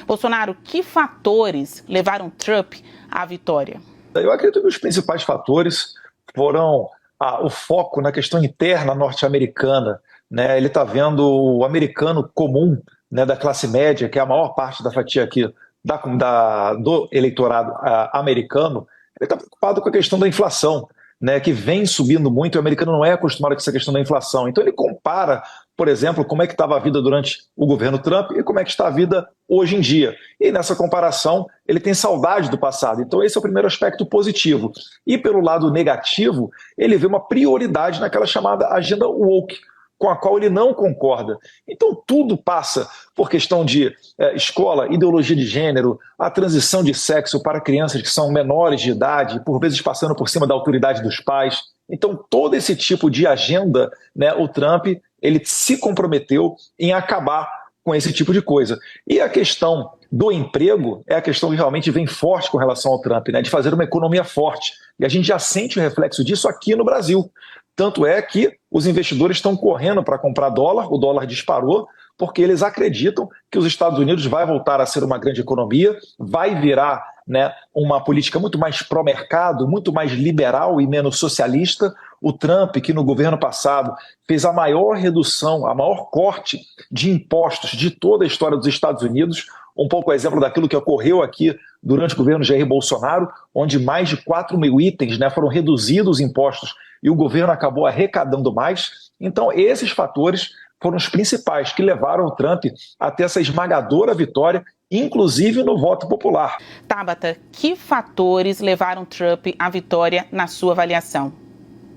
Bolsonaro, que fatores levaram Trump à vitória? Eu acredito que os principais fatores foram o foco na questão interna norte-americana, né? Ele está vendo o americano comum, né, da classe média, que é a maior parte da fatia aqui do eleitorado americano. Ele está preocupado com a questão da inflação, né, que vem subindo muito, e o americano não é acostumado com essa questão da inflação. Então ele compara, por exemplo, como é que estava a vida durante o governo Trump e como é que está a vida hoje em dia. E nessa comparação, ele tem saudade do passado. Então esse é o primeiro aspecto positivo. E pelo lado negativo, ele vê uma prioridade naquela chamada agenda woke, com a qual ele não concorda. Então tudo passa por questão de escola, ideologia de gênero, a transição de sexo para crianças que são menores de idade, por vezes passando por cima da autoridade dos pais. Então todo esse tipo de agenda, né, o Trump ele se comprometeu em acabar com esse tipo de coisa. E a questão do emprego é a questão que realmente vem forte com relação ao Trump, né, de fazer uma economia forte. E a gente já sente o reflexo disso aqui no Brasil. Tanto é que os investidores estão correndo para comprar dólar, o dólar disparou, porque eles acreditam que os Estados Unidos vai voltar a ser uma grande economia, vai virar, né, uma política muito mais pró-mercado, muito mais liberal e menos socialista. O Trump, que no governo passado fez a maior redução, a maior corte de impostos de toda a história dos Estados Unidos, um pouco exemplo daquilo que ocorreu aqui durante o governo Jair Bolsonaro, onde mais de 4 mil itens, né, foram reduzidos os impostos e o governo acabou arrecadando mais. Então esses fatores foram os principais que levaram o Trump a ter essa esmagadora vitória, inclusive no voto popular. Tabata, que fatores levaram Trump à vitória na sua avaliação?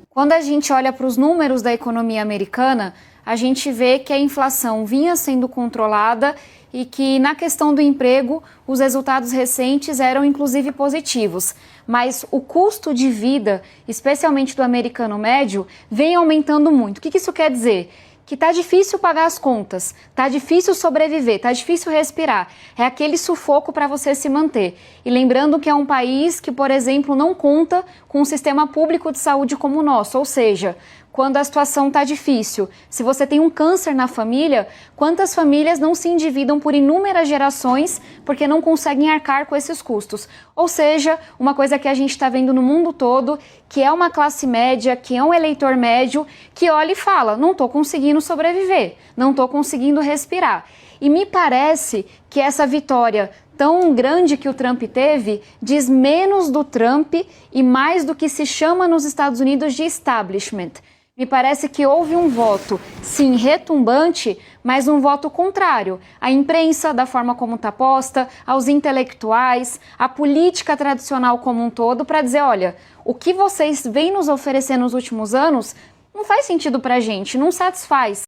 Quando a gente olha para os números da economia americana, a gente vê que a inflação vinha sendo controlada e que na questão do emprego os resultados recentes eram inclusive positivos. Mas o custo de vida, especialmente do americano médio, vem aumentando muito. O que isso quer dizer? Que tá difícil pagar as contas, tá difícil sobreviver, tá difícil respirar. É aquele sufoco para você se manter. E lembrando que é um país que, por exemplo, não conta com um sistema público de saúde como o nosso, ou seja, quando a situação está difícil, se você tem um câncer na família, quantas famílias não se endividam por inúmeras gerações porque não conseguem arcar com esses custos? Ou seja, uma coisa que a gente está vendo no mundo todo, que é uma classe média, que é um eleitor médio, que olha e fala, não estou conseguindo sobreviver, não estou conseguindo respirar. E me parece que essa vitória tão grande que o Trump teve diz menos do Trump e mais do que se chama nos Estados Unidos de establishment. Me parece que houve um voto, sim, retumbante, mas um voto contrário. À imprensa, da forma como está posta, aos intelectuais, à política tradicional como um todo, para dizer, olha, o que vocês vêm nos oferecer nos últimos anos não faz sentido para a gente, não satisfaz.